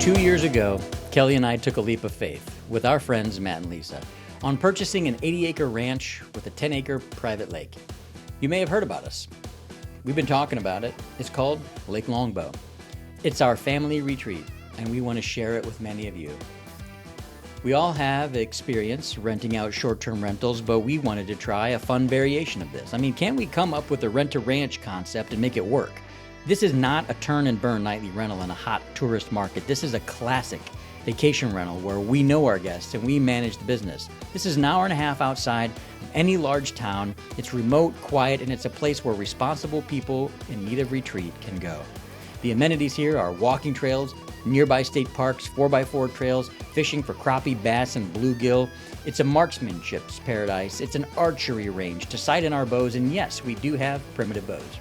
2 years ago, Kelly and I took a leap of faith with our friends Matt and Lisa on purchasing an 80-acre ranch with a 10-acre private lake. You may have heard about us. We've been talking about it. It's called Lake Longbow. It's our family retreat, and we want to share it with many of you. We all have experience renting out short-term rentals, but we wanted to try a fun variation of this. I mean, can't we come up with a rent-a-ranch concept and make it work? This is not a turn-and-burn nightly rental in a hot tourist market. This is a classic vacation rental where we know our guests and we manage the business. This is an hour and a half outside of any large town. It's remote, quiet, and it's a place where responsible people in need of retreat can go. The amenities here are walking trails, nearby state parks, 4x4 trails, fishing for crappie, bass, and bluegill. It's a marksmanship's paradise. It's an archery range to sight in our bows, and yes, we do have primitive bows.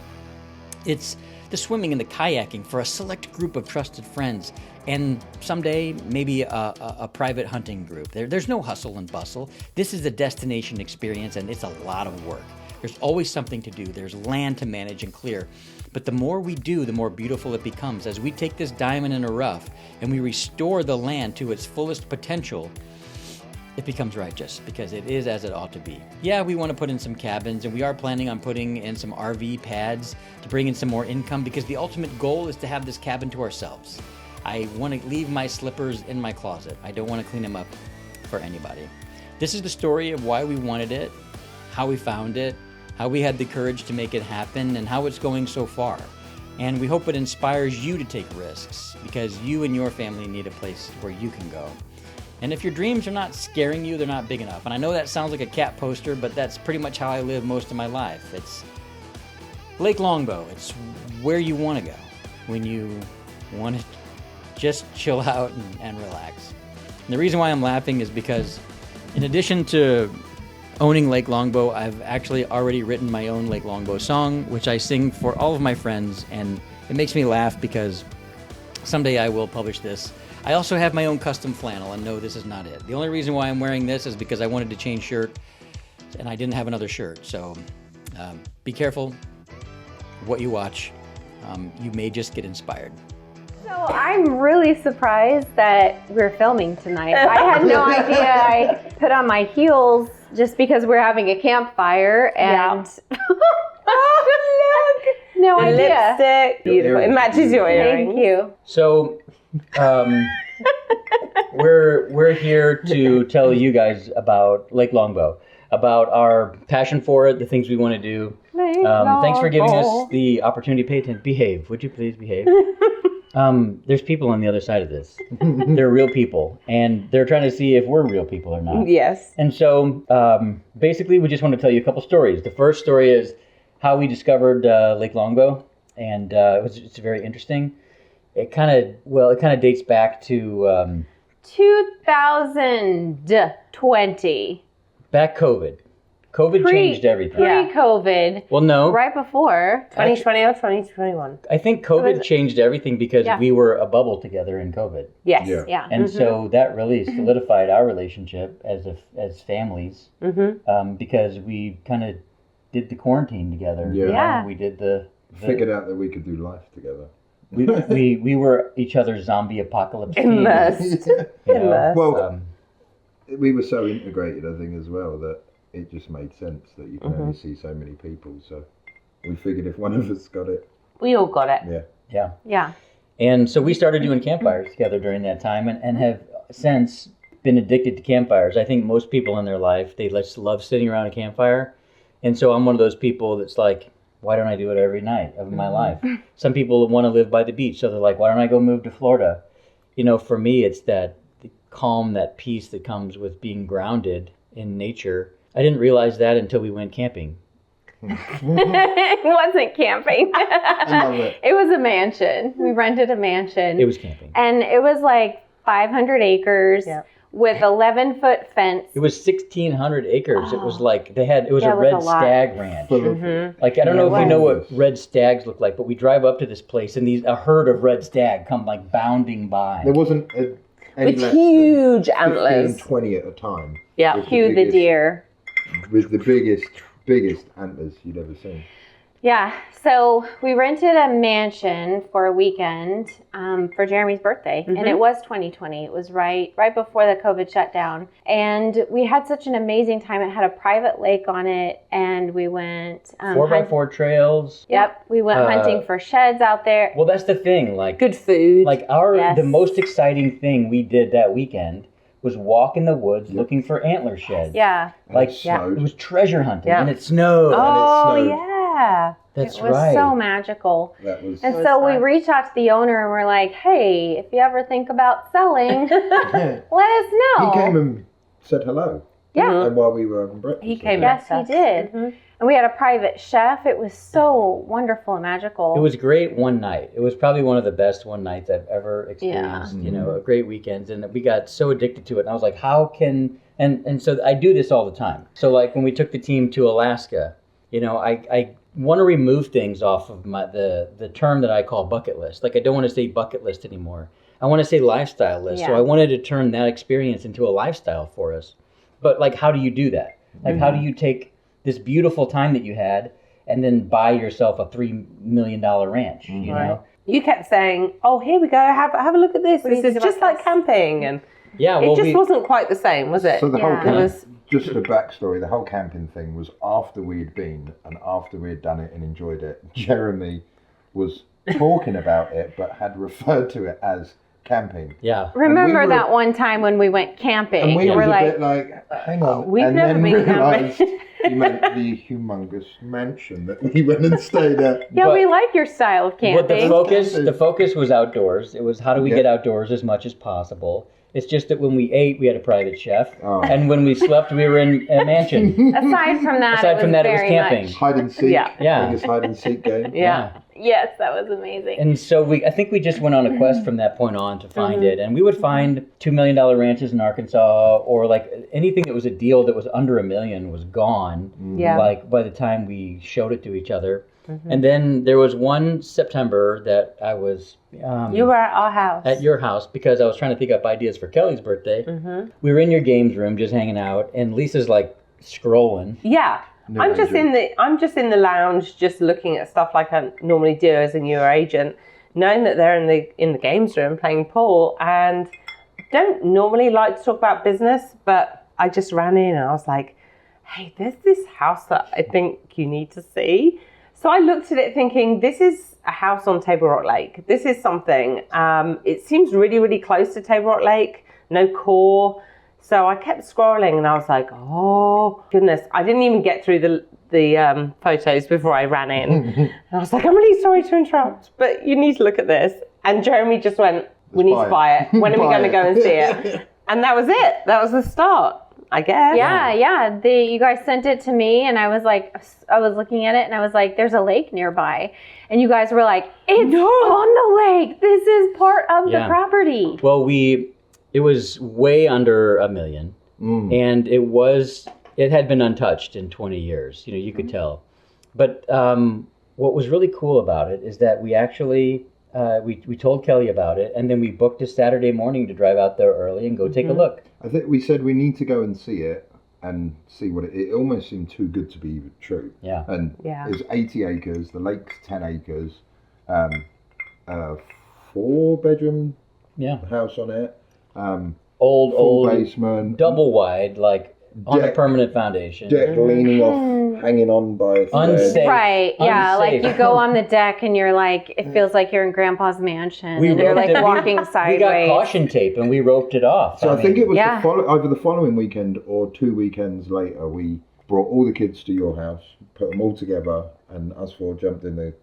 It's the swimming and the kayaking for a select group of trusted friends, and someday maybe a private hunting group. There's no hustle and bustle. This is a destination experience, and it's a lot of work. There's always something to do. There's land to manage and clear. But the more we do, the more beautiful it becomes. As we take this diamond in the rough and we restore the land to its fullest potential, it becomes righteous because it is as it ought to be. Yeah, we want to put in some cabins, and we are planning on putting in some RV pads to bring in some more income, because the ultimate goal is to have this cabin to ourselves. I want to leave my slippers in my closet. I don't want to clean them up for anybody. This is the story of why we wanted it, how we found it, how we had the courage to make it happen, and how it's going so far. And we hope it inspires you to take risks, because you and your family need a place where you can go. And if your dreams are not scaring you, they're not big enough. And I know that sounds like a cat poster, but that's pretty much how I live most of my life. It's Lake Longbow. It's where you want to go when you want to just chill out and relax. And the reason why I'm laughing is because in addition to owning Lake Longbow, I've actually already written my own Lake Longbow song, which I sing for all of my friends, and it makes me laugh because someday I will publish this. I also have my own custom flannel, and no, this is not it. The only reason why I'm wearing this is because I wanted to change shirt, and I didn't have another shirt. So be careful what you watch. You may just get inspired. So I'm really surprised that we're filming tonight. I had no idea. I put on my heels just because we're having a campfire, and oh, look, no the idea. Lipstick, beautiful. It matches your earrings. Thank you. So we're here to tell you guys about Lake Longbow, about our passion for it, the things we want to do. Thanks for giving us the opportunity to pay attention. Behave. Would you please behave? There's people on the other side of this. They're real people, and they're trying to see if we're real people or not. Yes. And so basically we just want to tell you a couple stories. The first story is how we discovered Lake Longbow, and it's very interesting. It kind of dates back to 2020. Back COVID. COVID changed everything. Pre-COVID. Well, no. Right before. 2020 or 2021? I think COVID changed everything because we were a bubble together in COVID. Yes. Yeah. And so that really solidified our relationship as families, because we kind of did the quarantine together. Yeah. We did the figured out that we could do life together. We were each other's zombie apocalypse team. Immersed. Immersed. Well, we were so integrated, I think, as well, that it just made sense that you can only see so many people. So we figured if one of us got it, We all got it. Yeah. And so we started doing campfires together during that time, and have since been addicted to campfires. I think most people in their life, they just love sitting around a campfire. And so I'm one of those people that's like, why don't I do it every night of my life? Some people want to live by the beach, so they're like, why don't I go move to Florida? You know, for me, it's that calm, that peace that comes with being grounded in nature. I didn't realize that until we went camping. It wasn't camping. It was a mansion. We rented a mansion. It was camping. And it was like 500 acres with 11-foot fence. It was 1,600 acres. It was like it was a red stag ranch. Like, I don't know if you know what red stags look like, but we drive up to this place and a herd of red stag come like bounding by. there wasn't any With huge 15, antlers. 20 at a time. Yeah. Cue the deer. With the biggest antlers you'd ever seen. Yeah, so we rented a mansion for a weekend for Jeremy's birthday, and it was 2020. It was right before the COVID shutdown, and we had such an amazing time. It had a private lake on it, and we went 4x4 trails. Yep, we went hunting for sheds out there. Well, that's the thing. Like Good food. Like the most exciting thing we did that weekend was walk in the woods looking for antler sheds. Yeah. Like snowed. it was treasure hunting, Yeah. and it snowed. Oh, snowed. yeah. That's It was right. so magical. That was. And was so we fun. reached out to the owner and we're like, hey, if you ever think about selling, let us know. He came and said hello. Yeah. And while we were having breakfast. He came Yes, with he us. did. Mhm. And we had a private chef. It was so wonderful and magical. It was great one night. It was probably one of the best one nights I've ever experienced. You know, great weekends, and we got so addicted to it. And I was like, how can and so I do this all the time. So like when we took the team to Alaska, you know, I want to remove things off of the term that I call bucket list. Like I don't want to say bucket list anymore. I want to say lifestyle list. So Yeah. I wanted to turn that experience into a lifestyle for us. But like, how do you do that? Like, how do you take this beautiful time that you had and then buy yourself a $3 million ranch? You know? You kept saying, "Oh, here we go. Have a look at this. What do you This is think just about like this?" camping." And Yeah. Well, it just wasn't quite the same, was it? So the whole Yeah. It camp, was. just the backstory, the whole camping thing was after we'd been and after we'd done it and enjoyed it, Jeremy was talking about it but had referred to it as camping. Yeah. Remember And we were- that one time when we went camping? And we were was a like, bit like, hang on. We've and never then been realised camping. you meant the humongous mansion that we went and stayed at. yeah, But- we like your style of But camping. the focus was outdoors. It was how do we Yeah. get outdoors as much as possible. It's just that when we ate, we had a private chef, Oh. and when we slept, we were in a mansion. Aside from that, Aside from that, it was very camping. much- Hide and seek. Yeah. Biggest hide and seek game. Yeah. Yes, that was amazing. And so I think we just went on a quest from that point on to find it. And we would find $2 million ranches in Arkansas, or like anything that was a deal that was under $1 million was gone. Yeah. Like by the time we showed it to each other. And then there was one September that I was You were at our house. at your house because I was trying to think up ideas for Kelly's birthday. We were in your games room just hanging out, and Lisa's like scrolling. Yeah. New I'm just agent. in the lounge, just looking at stuff like I normally do as a newer agent, knowing that they're in the games room playing pool, and don't normally like to talk about business, but I just ran in and I was like, hey, there's this house that I think you need to see. So I looked at it thinking, this is a house on Table Rock Lake. This is something. It seems really, really close to Table Rock Lake, no core. So I kept scrolling and I was like, oh, goodness. I didn't even get through the photos before I ran in. And I was like, I'm really sorry to interrupt, but you need to look at this. And Jeremy just went, we need to buy it. When are we Buy going to it. go and see it? And that was it. That was the start, I guess. Yeah. You guys sent it to me, and I was looking at it, and I was like, there's a lake nearby. And you guys were like, it's on the lake. This is part of the property. Well, it was way under $1 million, and it had been untouched in 20 years. You know, you could tell. But what was really cool about it is that we actually we told Kelly about it, and then we booked a Saturday morning to drive out there early and go take a look. I think we said we need to go and see it and see what it almost seemed too good to be true. Yeah. And Yeah. it's 80 acres, the lake's 10 acres, 4-bedroom house on it, full Old basement, double wide, like on a Deck. permanent foundation. deck leaning off, hanging on by a thread. Unsafe. Right, yeah, like Unsafe. you go on the deck and you're like, it feels like you're in Grandpa's mansion, and you're roped like it. walking We got sideways. caution tape and we roped it off. So I think it was Yeah. either the following weekend or 2 weekends later, we brought all the kids to your house, put them all together, and us four jumped in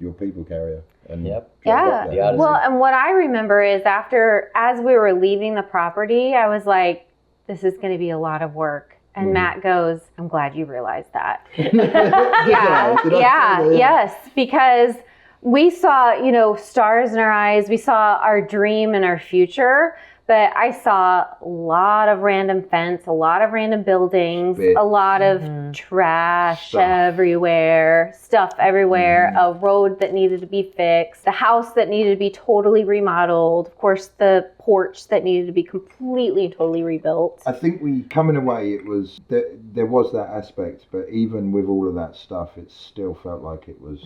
your people carrier. And Yep. drove Yeah. up there. The Odyssey. Well, and what I remember is as we were leaving the property, I was like, this is going to be a lot of work. And Matt goes, I'm glad you realized that. Did I say that? Yes, because we saw, stars in our eyes. We saw our dream and our future, But I saw a lot of random fence, a lot of random buildings, Bits. a lot of trash Stuff. everywhere, stuff everywhere, a road that needed to be fixed, a house that needed to be totally remodeled, of course, the porch that needed to be completely and totally rebuilt. I think coming away, it was there was that aspect, but even with all of that stuff, it still felt like it was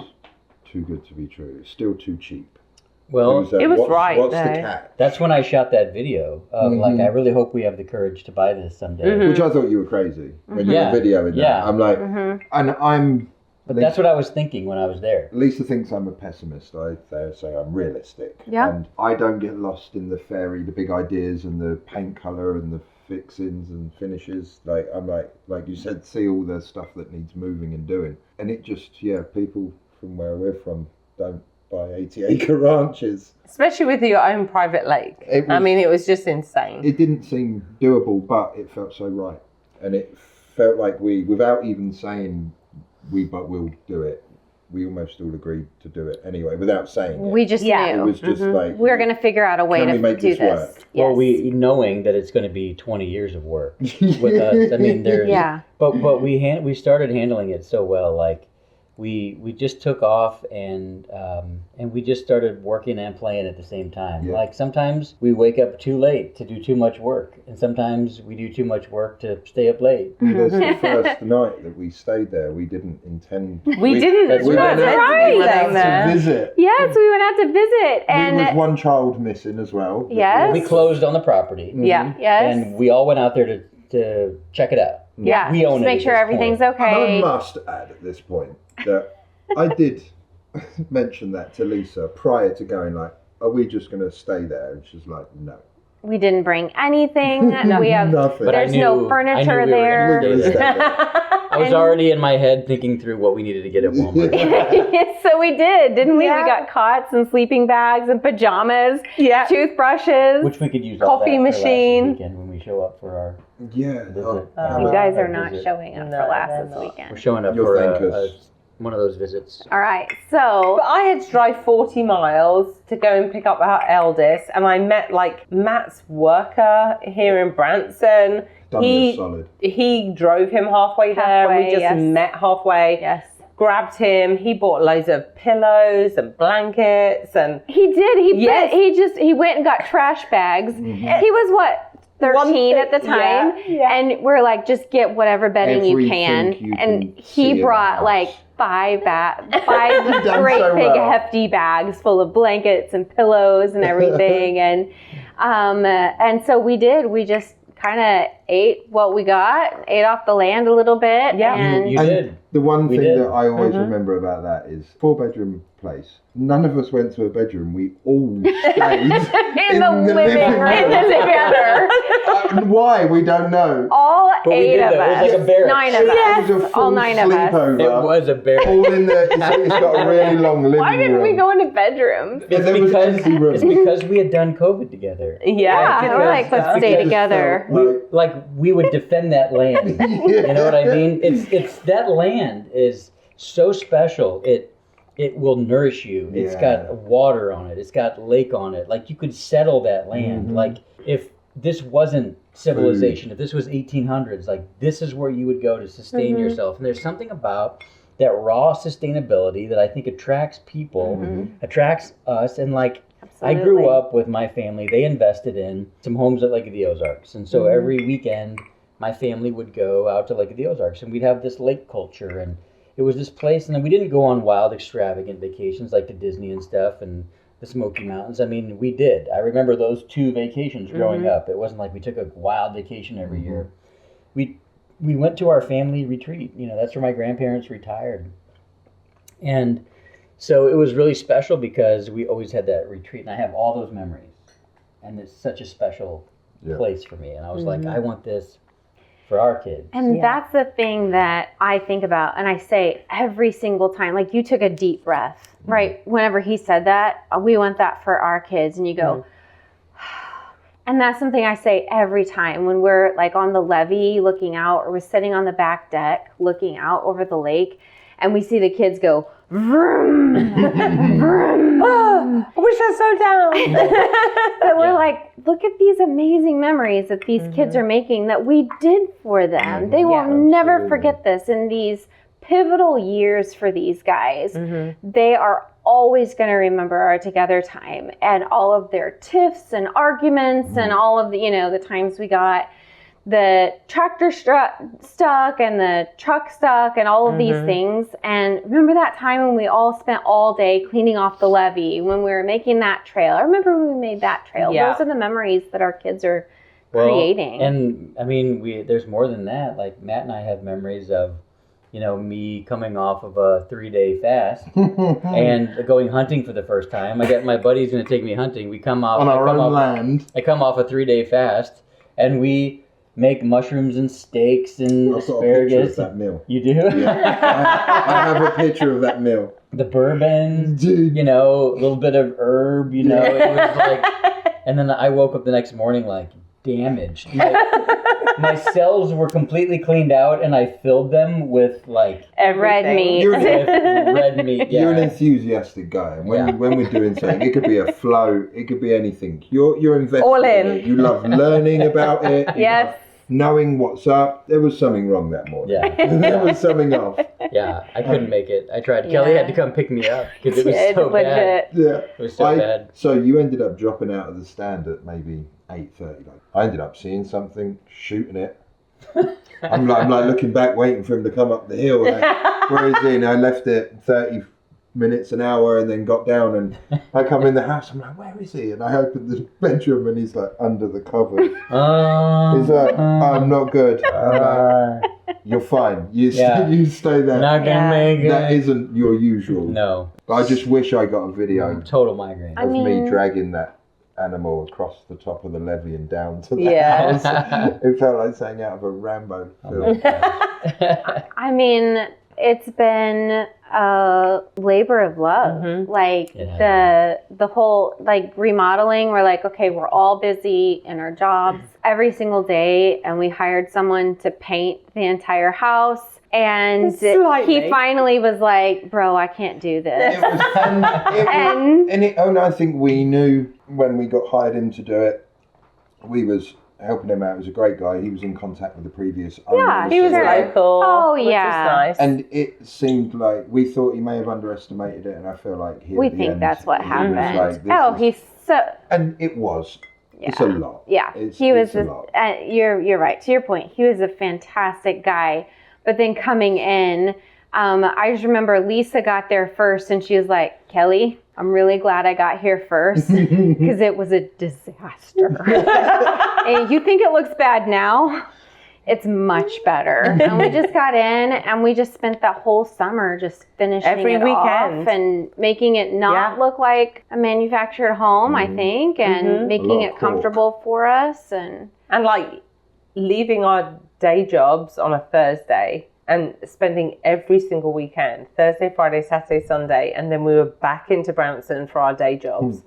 too good to be true. It's still too cheap. Well, It was what's, right What's there. the cat? that's when I shot that video of like, I really hope we have the courage to buy this someday. Which I thought you were crazy when you Yeah. were videoing that. Yeah. I'm like, and I'm. But that's what I was thinking when I was there. Lisa thinks I'm a pessimist. I say I'm realistic. Yeah. And I don't get lost in the big ideas and the paint color and the fixings and finishes. Like I'm like you said, see all the stuff that needs moving and doing. And it just, people from where we're from don't buy 80-acre ranches. Especially with your own private lake. It was just insane. It didn't seem doable, but it felt so right. And it felt like without even saying but we'll do it, we almost all agreed to do it anyway, without saying it. We just Yeah. It knew. was just like, We're going to figure out a way Can to we make do this this. work? Well, Yes. knowing that it's going to be 20 years of work with us. I mean, there's. Yeah. But we started handling it so well. Like we just took off and we just started working and playing at the same time. Yeah. Like sometimes we wake up too late to do too much work, and sometimes we do too much work to stay up late. That's the first night that we stayed there. We didn't intend. We didn't. we That's went out- right. We went out there. to visit. Yes, we went out to visit. There was And one child missing as well. Yes. We closed on the property, Yeah. yes. and we all went out there to check it out. Yeah, We own just it make at sure this everything's point. And I okay. must add at this point that I did mention that to Lisa prior to going, like, are we just going to stay there? And she's like, no. We didn't bring anything. We have Nothing. But I there's knew- no I furniture knew we were there. gonna We're stay gonna there. stay there. I was already in my head thinking through what we needed to get at Walmart. So we did, didn't we? Yeah. We got cots and sleeping bags and pajamas, Yeah. toothbrushes. Which we could use all Coffee that for machine. last weekend when we show up for our Yeah. visit. You guys are not visit. showing up No, for last they're this not. weekend. We're showing up You'll for thank us. one of those visits. All right, so But I had to drive 40 miles to go and pick up our eldest, and I met like Matt's worker here in Branson. Done this solid. He drove him halfway there, and we Halfway, just yes. met halfway. yes, Grabbed him. He bought loads of pillows and blankets, and he did. Yes. He went and got trash bags. He was what? 13 at the time, yeah. and we're like, just get whatever bedding you Everything can. you And can see in he the brought house. like five You've done great so big well. hefty bags full of blankets and pillows and everything. and so we did. We just kind of ate what we got, ate off the land a little bit. Yeah. And You And did. the one We thing did. that I always remember about that is 4-bedroom place. None of us went to a bedroom. We all stayed in the living room together. Why? We don't know. All But we 8 did of that. It us. was like a barracks. 9 of It was a us. full All 9 of us. sleepover. It was a bear. All in there. It's got a really long living Why didn't room. we go into bedrooms? It's there was because empty rooms. it's because we had done COVID together. yeah, Yeah, we're like, let's stay It just together. felt Like we would defend that land. You know what I mean? It's that land is so special. It will nourish you. It's Yeah. got water on it. It's got lake on it. Like you could settle that land. Like if this wasn't civilization, if this was 1800s, like this is where you would go to sustain yourself. And there's something about that raw sustainability that I think attracts people, attracts us. And like I grew Absolutely. up with my family. They invested in some homes at Lake of the Ozarks. And so every weekend my family would go out to Lake of the Ozarks and we'd have this lake culture, and it was this place. And then we didn't go on wild extravagant vacations like to Disney and stuff and the Smoky Mountains. I mean, we did. I remember those 2 vacations growing up. It wasn't like we took a wild vacation every year. We went to our family retreat. You know, that's where my grandparents retired. And so it was really special because we always had that retreat, and I have all those memories. And it's such a special place for me. And I was like, I want this for our kids. And that's the thing that I think about, and I say every single time, like you took a deep breath, right? Whenever he said that, we want that for our kids. And you go, and that's something I say every time when we're like on the levee looking out, or we're sitting on the back deck looking out over the lake, and we see the kids go, vroom, vroom. I wish I slowed down. But we're like, look at these amazing memories that these kids are making that we did for them. They will never forget this. In these pivotal years for these guys, they are always going to remember our together time and all of their tiffs and arguments and all of the, the times we got the tractor stuck and the truck stuck and all of these things. And remember that time when we all spent all day cleaning off the levee when we were making that trail? I remember when we made that trail. Yeah. Those are the memories that our kids are creating. And I mean, there's more than that. Like Matt and I have memories of, me coming off of a 3-day fast and going hunting for the first time. I got my buddy's going to take me hunting. We come off on our own land. I come off a 3-day fast, and we make mushrooms and steaks and I've got a asparagus. picture of that meal. You do? Yeah. I have a picture of that meal. The bourbon, Dude. a little bit of herb, it was like, and then I woke up the next morning like damaged. My cells were completely cleaned out, and I filled them with like red meat. red meat. Yeah. You're an enthusiastic guy, and when we're doing something, it could be a flow, it could be anything. You're invested All in. it. You love learning about it. You Yes. love knowing what's up. There was something wrong that morning. Yeah. There was something off. Yeah, I couldn't make it. I tried. Kelly had to come pick me up because it was It's so bad. legit. Yeah. It was so bad. So you ended up dropping out of the stand at maybe 8:30. I ended up seeing something, shooting it. I'm like looking back, waiting for him to come up the hill. Like, where is he? And I left it 30 minutes, an hour, and then got down. And I come in the house. I'm like, where is he? And I open the bedroom, and he's like under the covers. He's like, I'm not good. I'm like, you're fine. You stay there. Not gonna make it. That isn't your usual. No. But I just wish I got a video Total migraine. of me dragging that animal across the top of the levee and down to the Yeah. house. It felt like saying out of a Rambo film. I mean, it's been a labor of love. Like the whole remodeling, we're like, okay, we're all busy in our jobs every single day, and we hired someone to paint the entire house. And Slightly. he finally was like, bro, I can't do this. It was, I think we knew when we got hired in to do it, we was helping him out. He was a great guy. He was in contact with the previous owners. He was Sure. local. Oh, which yeah. was nice. And it seemed like we thought he may have underestimated it, and I feel like We think that's what he was happened. like, this is- He's so... and it was. It's a lot. Yeah, It's he was. a lot. You're right. To your point, he was a fantastic guy. But then coming in, I just remember Lisa got there first, and she was like, "Kelly, I'm really glad I got here first because it was a disaster." And you think it looks bad now? It's much better. And we just got in, and we just spent that whole summer just finishing Every it weekend. off and making it not look like a manufactured home, I think, and making it comfortable for us. And like leaving our day jobs on a Thursday and spending every single weekend, Thursday, Friday, Saturday, Sunday, and then we were back into Branson for our day jobs.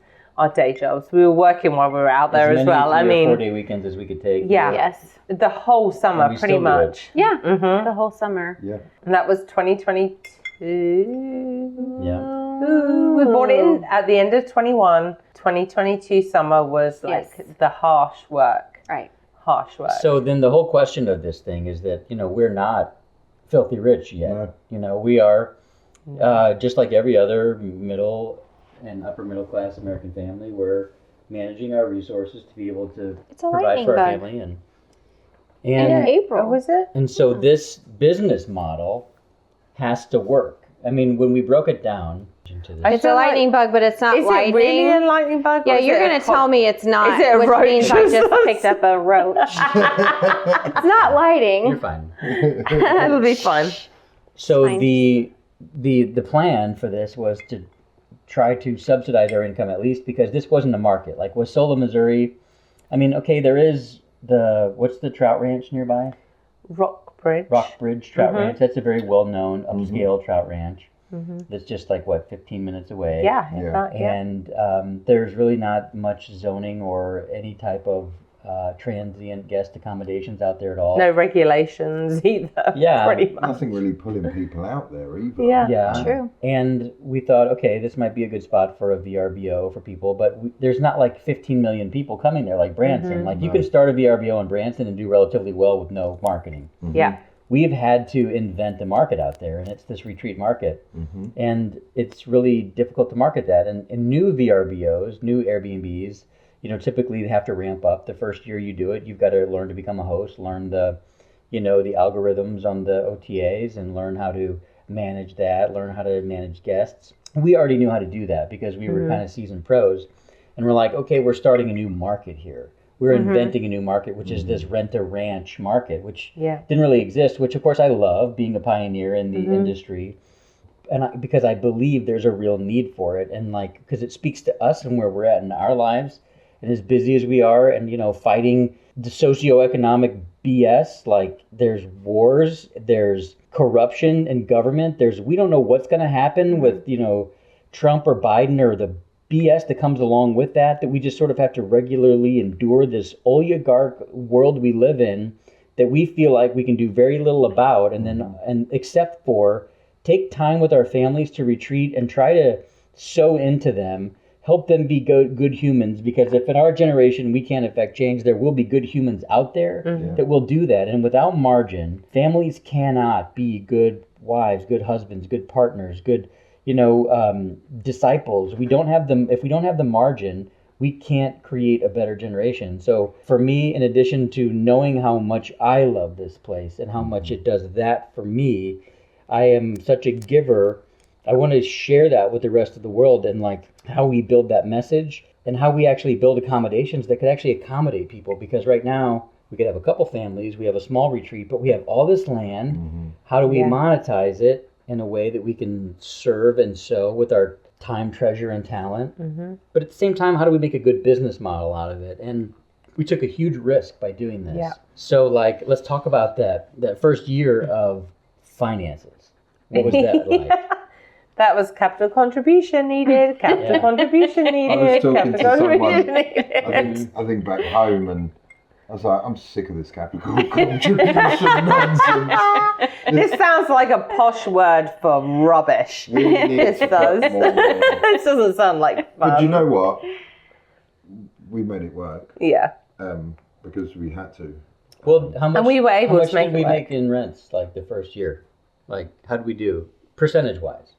We were working while we were out there as well. I mean, 4-day weekends as we could take. yeah, yes, the whole summer, we pretty still do it. much. yeah, the whole summer. Yeah. And that was 2022. Yeah. We bought it in at the end of 21. 2022 summer was like the harsh work. Right. Harsh work. So then the whole question of this thing is that, we're not filthy rich yet. No. We are just like every other middle and upper middle class American family. We're managing our resources to be able to It's a provide lightning for our bug. family. And In April. was it? And so this business model has to work. I mean, when we broke it down into this, It's a lightning bug, but it's not Is lightning. it really a lightning bug? Yeah, or is you're it going to tell me it's not, Is it a which roach means I or just something? picked up a roach. It's not lighting. you're fine. It'll be fun. So Fine. the plan for this was to try to subsidize our income at least, because this wasn't a market. Like Wasilla, Missouri, I mean, okay, there is what's the trout ranch nearby? Rockbridge Trout Ranch. That's a very well-known upscale trout ranch. That's just like 15 minutes away. Yeah. Yeah. And there's really not much zoning or any type of transient guest accommodations out there at all. No regulations either. Yeah. Pretty much. Nothing really pulling people out there either. Yeah. True. And we thought, okay, this might be a good spot for a VRBO for people, but there's not like 15 million people coming there like Branson. Like you can start a VRBO in Branson and do relatively well with no marketing. Yeah. We've had to invent a market out there, and it's this retreat market. And it's really difficult to market that. And new VRBOs, new Airbnbs, typically they have to ramp up. The first year you do it, you've got to learn to become a host, learn the algorithms on the OTAs, and learn how to manage that, learn how to manage guests. We already knew how to do that because we were kind of seasoned pros. And we're like, okay, we're starting a new market here. We're inventing a new market, which is this rent-a-ranch market, which didn't really exist, which of course I love, being a pioneer in the industry. And because I believe there's a real need for it, and because it speaks to us and where we're at in our lives, and as busy as we are, and fighting the socioeconomic BS, like there's wars, there's corruption in government, we don't know what's going to happen with Trump or Biden or the BS that comes along with that we just sort of have to regularly endure, this oligarch world we live in that we feel like we can do very little about, and except for take time with our families to retreat and try to sow into them, help them be good humans, because if in our generation we can't affect change, there will be good humans out there that will do that. And without margin, families cannot be good wives, good husbands, good partners, good disciples. If we don't have the margin, we can't create a better generation. So for me, in addition to knowing how much I love this place and how much it does that for me, I am such a giver. I want to share that with the rest of the world, and how we build that message and how we actually build accommodations that could actually accommodate people. Because right now we could have a couple families, we have a small retreat, but we have all this land. How do we monetize it in a way that we can serve and sow with our time, treasure, and talent? But at the same time, how do we make a good business model out of it? And we took a huge risk by doing this. Yeah. So let's talk about that first year of finances. What was that like? That was capital contribution needed, capital contribution needed, I was talking capital to someone, contribution needed. I think back home, and I was like, I'm sick of this capital contribution nonsense. This sounds like a posh word for rubbish. We need This to does. put more in. This doesn't sound like fun. But you know what? We made it work. Yeah. Because we had to. Well, how much? And we were able to make did we it work. make in rents the first year? How did we do percentage-wise?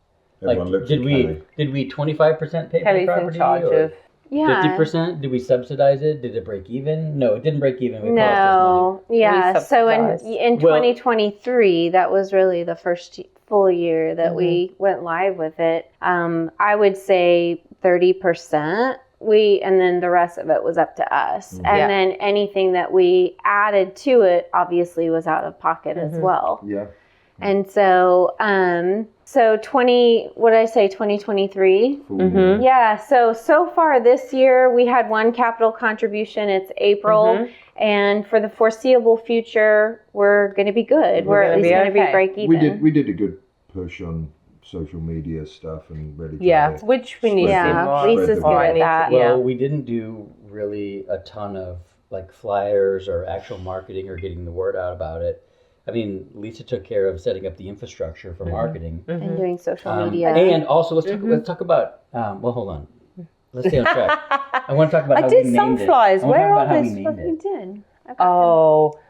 Everyone looked at Kelly. Did we 25% pay Kelly's for the in property? charge or of. 50%? Did we subsidize it? Did it break even? No, it didn't break even. It cost us No, yeah. We So subsidized. in 2023, that was really the first full year that we went live with it. I would say 30%. And then the rest of it was up to us. And then anything that we added to it obviously was out of pocket as well. Yeah. And so, what did I say, 2023? Yeah, so far this year, we had one capital contribution. It's April. And for the foreseeable future, we're going to be good. We're at least going to be break even. We did a good push on social media stuff and really tried to which we need to do more. Lisa's good at that. Well, we didn't do really a ton of flyers or actual marketing or getting the word out about it. I mean, Lisa took care of setting up the infrastructure for marketing And doing social media. and also let's talk about. Well, hold on. Let's stay on track. I want to talk about how we did named some it. flies. I want to Where talk are about how we these? named You it. did.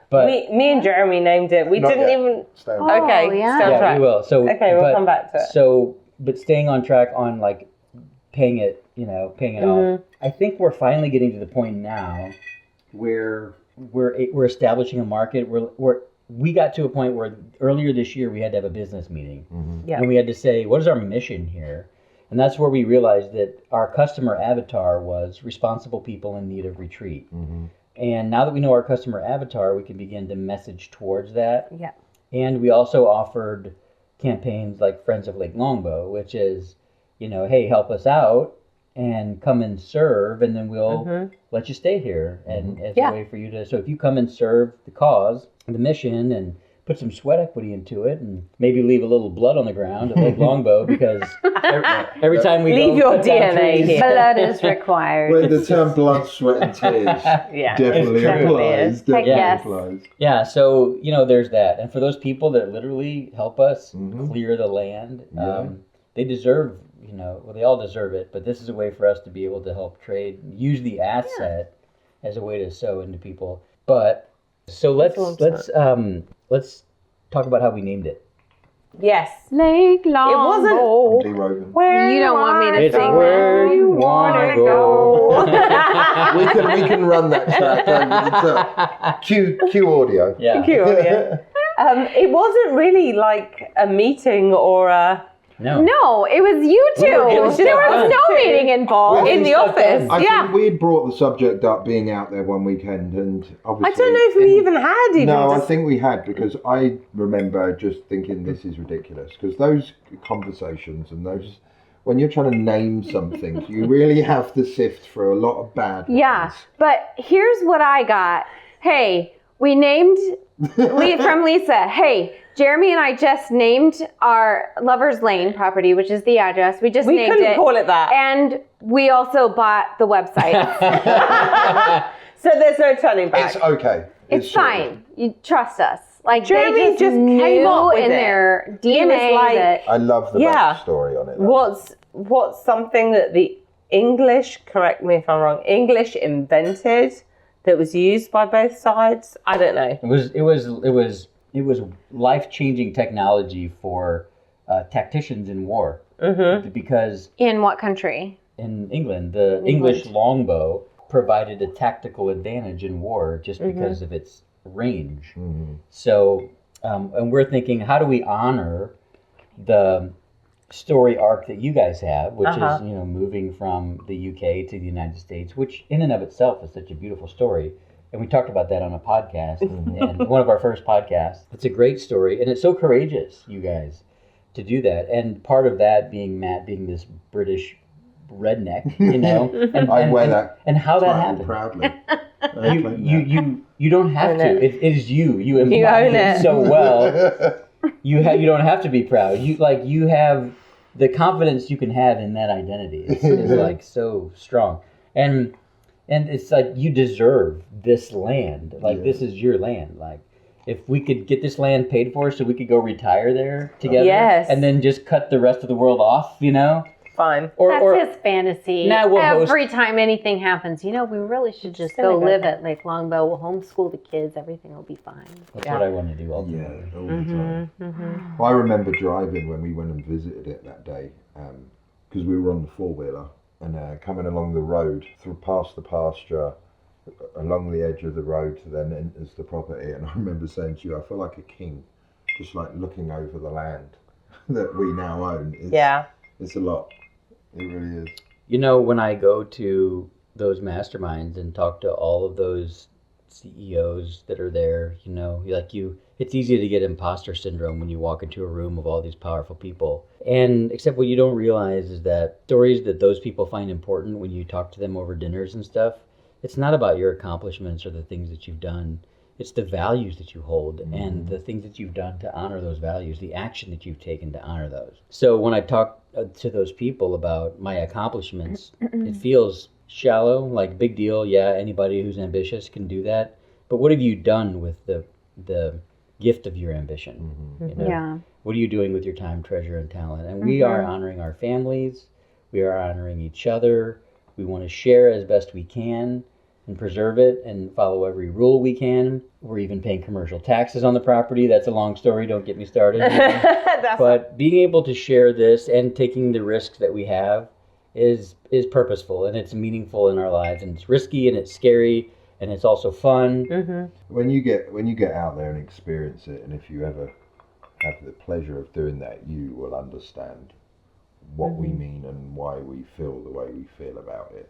But me and Jeremy named it. We Not didn't yet. even. Stay on. Okay, yeah. stay on yeah, track. we will. So We'll come back to it. So, but staying on track on paying it, paying it off. I think we're finally getting to the point now where we're establishing a market. We got to a point where earlier this year we had to have a business meeting, and we had to say, what is our mission here? And that's where we realized that our customer avatar was responsible people in need of retreat. And now that we know our customer avatar, we can begin to message towards that. Yeah. And we also offered campaigns like Friends of Lake Longbow, which is, hey, help us out and come and serve, and then we'll let you stay here. And as a way for you to, so if you come and serve the cause, the mission, and put some sweat equity into it and maybe leave a little blood on the ground at Lake Longbow because every time we Leave go your cut down DNA trees- here. Blood is required. Well, the term blood, sweat, and tears Yeah, definitely it applies. is. Definitely Yes. applies. Yeah, so there's that, and for those people that literally help us Mhm. clear the land, Yeah. they deserve, well, they all deserve it. But this is a way for us to be able to help trade, use the asset as a way to sow into people. But so let's talk about how we named it. Yes. Lake Longbow. D. Rogan. Where You don't want me to It's sing where that. you wanna go. we can run that track. It's cue audio. Yeah. Thank you, Audia. It wasn't really like a meeting or a... No. No, it was you two. It was There was fun. no meeting involved. Well, in the office. I Yeah. think we had brought the subject up being out there one weekend, and obviously I don't know if we even had even... No, I dis- think we had, because I remember just thinking this is ridiculous, because those conversations and those, when you're trying to name something, you really have to sift through a lot of bad ones. Yeah, but here's what I got. Hey, we named from Lisa. Hey, Jeremy and I just named our Lover's Lane property, which is the address. We just we named couldn't it. call it that. And we also bought the website. So there's no turning back. It's okay. It's sorted. fine. You trust us. Like Jeremy they just came knew up with in it. their He was DNA like- that I love the Yeah. backstory on it. though. What's something that the English, correct me if I'm wrong, English invented that was used by both sides? I don't know. It was life-changing technology for tacticians in war. Mm-hmm. Because in what country? in England, the English longbow provided a tactical advantage in war just because of its range. Mhm. So, and we're thinking, how do we honor the story arc that you guys have, which is moving from the UK to the United States, which in and of itself is such a beautiful story. And we talked about that on a podcast, and one of our first podcasts. It's a great story, and it's so courageous, you guys, to do that. And part of that being Matt being this British redneck, and I wear that and how that title happened. proudly. I claim that. You don't have Own to. it. It is you. You own embody it. it so well. You don't have to be proud. You have the confidence you can have in that identity is like so strong, and it's like you deserve this land. Like this is your land. Like if we could get this land paid for, so we could go retire there together, Yes. and then just cut the rest of the world off, Fine. That's his fantasy. Now we'll Every time anything happens, we really should just go silly, live at Lake Longbow. We'll homeschool the kids. Everything will be fine. That's Yeah. what I want to do Yeah, ultimately. all the time. Mm-hmm. I remember driving when we went and visited it that day, because we were on the four-wheeler and coming along the road through past the pasture, along the edge of the road to then enters the property. And I remember saying to you, I feel like a king, just like looking over the land that we now own. It's a lot. It really is. When I go to those masterminds and talk to all of those CEOs that are there, it's easy to get imposter syndrome when you walk into a room of all these powerful people. And except what you don't realize is that stories that those people find important when you talk to them over dinners and stuff, it's not about your accomplishments or the things that you've done. It's the values that you hold and the things that you've done to honor those values, the action that you've taken to honor those. So when I talk to those people about my accomplishments, it feels shallow, like big deal. Yeah, anybody who's ambitious can do that. But what have you done with the gift of your ambition? Yeah. What are you doing with your time, treasure, and talent? And we are honoring our families. We are honoring each other. We want to share as best we can and preserve it and follow every rule we can. We're even paying commercial taxes on the property. That's a long story. Don't get me started. But being able to share this and taking the risks that we have is purposeful, and it's meaningful in our lives, and it's risky and it's scary and it's also fun. When you get out there and experience it, and if you ever have the pleasure of doing that, you will understand what we mean and why we feel the way we feel about it.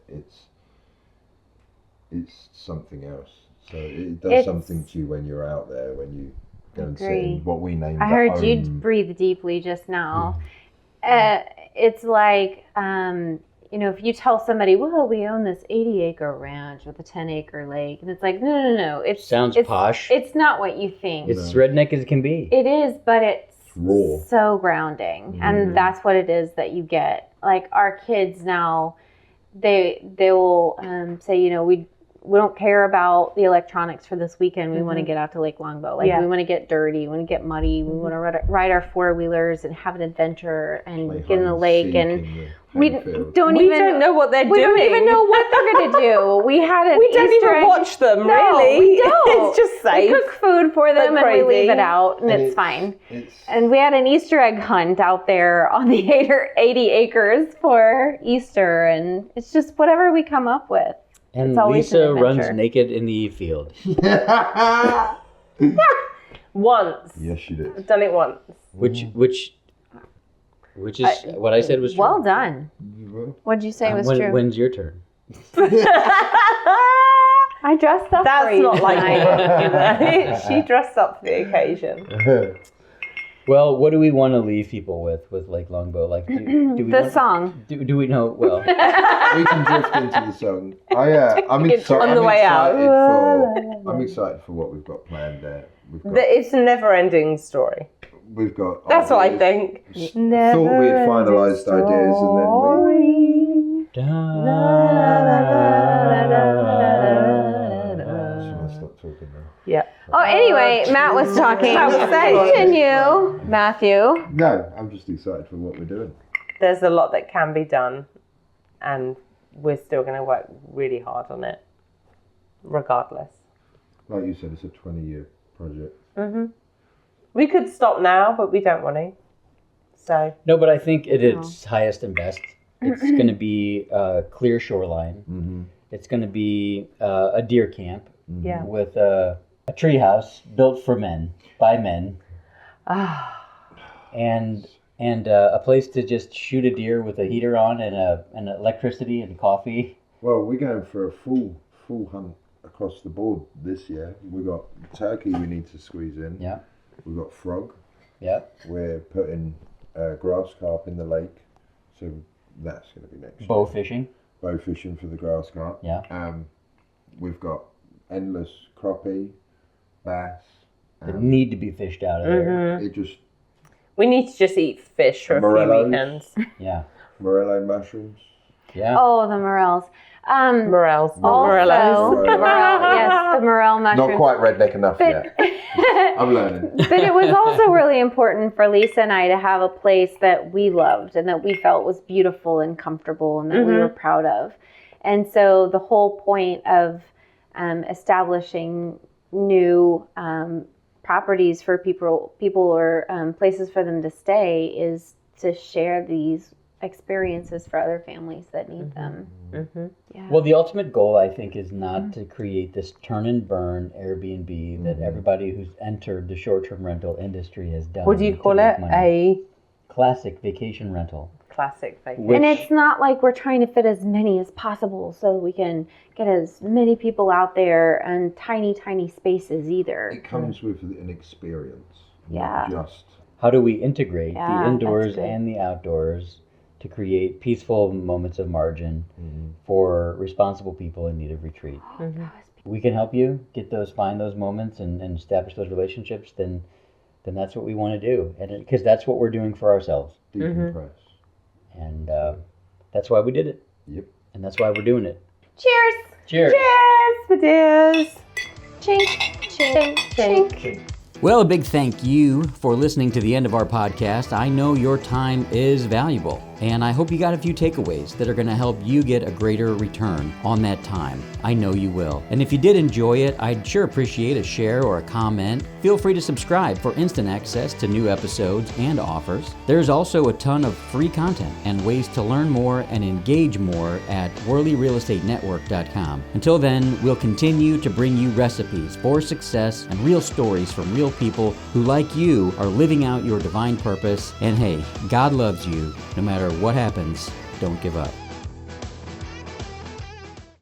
It's something else. So it does something to you when you're out there, when you go and sit in what we name. I heard you breathe deeply just now. It's like if you tell somebody, well, we own this 80-acre ranch with a 10-acre lake, and it's like, no. Sounds posh. It's not what you think. It's redneck as it can be. It is, but it's raw. so grounding, and that's what it is that you get. Like our kids now, they will say, we don't care about the electronics for this weekend. We want to get out to Lake Longbow. We want to get dirty. We want to get muddy. We want to ride our four-wheelers and have an adventure and get in the lake. And we don't know what they're doing. We don't even know what they're going to do. We had an We don't Easter even egg. watch them, No, really. we don't. It's just safe. We cook food for them and we crazy. leave it out, and it's fine. And we had an Easter egg hunt out there on the 80 acres for Easter, and it's just whatever we come up with. And It's always an Lisa runs adventure. naked in the field. Once. Yes, she did. I've done it once. Which is what I said was true. Well done. What'd you say was true? When's your turn? I dressed up for That's you not like tonight. me. She dressed up for the occasion. Well, what do we want to leave people with Lake Longbow? Like, do we The song. Do we know? Well, We can drift into the song. I'm It's excited. on the way out. I'm excited for what we've got planned there. It's a never-ending story. We've got. That's what I ideas. think. Thought we had finalised ideas, and then we. Should I stop talking now? Yeah. Oh, anyway, Matt was talking. I was saying. Continue, Matthew. No, I'm just excited for what we're doing. There's a lot that can be done, and we're still going to work really hard on it, regardless. Like you said, it's a 20-year project. We could stop now, but we don't want to. So no, but I think at its highest and best, it's going to be a clear shoreline. It's going to be a deer camp yeah. with a tree house built for men, by men, and a place to just shoot a deer with a heater on and electricity and coffee. Well, we're going for a full hunt across the board this year. We've got turkey we need to squeeze in. Yeah. We've got frog. Yeah. We're putting grass carp in the lake. So that's going to be next Bow year. fishing. Bow fishing for the grass carp. Yeah. We've got endless crappie, bass. That need to be fished out of there. It just We need to just eat fish for a few Morellos. weekends. Yeah. morello mushrooms. Yeah. Oh, the morels. Morels, not Also, morellos. yes, the morel mushrooms. Not quite redneck enough But- yet. I'm learning. But it was also really important for Lisa and I to have a place that we loved and that we felt was beautiful and comfortable and that we were proud of. And so the whole point of establishing new properties for people or places for them to stay is to share these experiences for other families that need them. Yeah. Well, the ultimate goal, I think, is not to create this turn and burn Airbnb that everybody who's entered the short-term rental industry has done. What do you to call make it? money. A Classic vacation rental. classic vacation. Which- And it's not like we're trying to fit as many as possible so we can get as many people out there and tiny, tiny spaces either. It comes with an experience. Yeah. Not just. How do we integrate Yeah, the that's indoors good. and the outdoors to create peaceful moments of margin for responsible people in need of retreat? We can help you find those moments and establish those relationships. Then that's what we want to do, and because that's what we're doing for ourselves, Decompress. and that's why we did it. Yep. And that's why we're doing it. Cheers! Cheers. Yes, my dears. Chink, chink, chink. Well, a big thank you for listening to the end of our podcast. I know your time is valuable, and I hope you got a few takeaways that are going to help you get a greater return on that time. I know you will. And if you did enjoy it, I'd sure appreciate a share or a comment. Feel free to subscribe for instant access to new episodes and offers. There's also a ton of free content and ways to learn more and engage more at WorleyRealEstateNetwork.com. Until then, we'll continue to bring you recipes for success and real stories from real people who, like you, are living out your divine purpose. And hey, God loves you. No matter what happens, don't give up.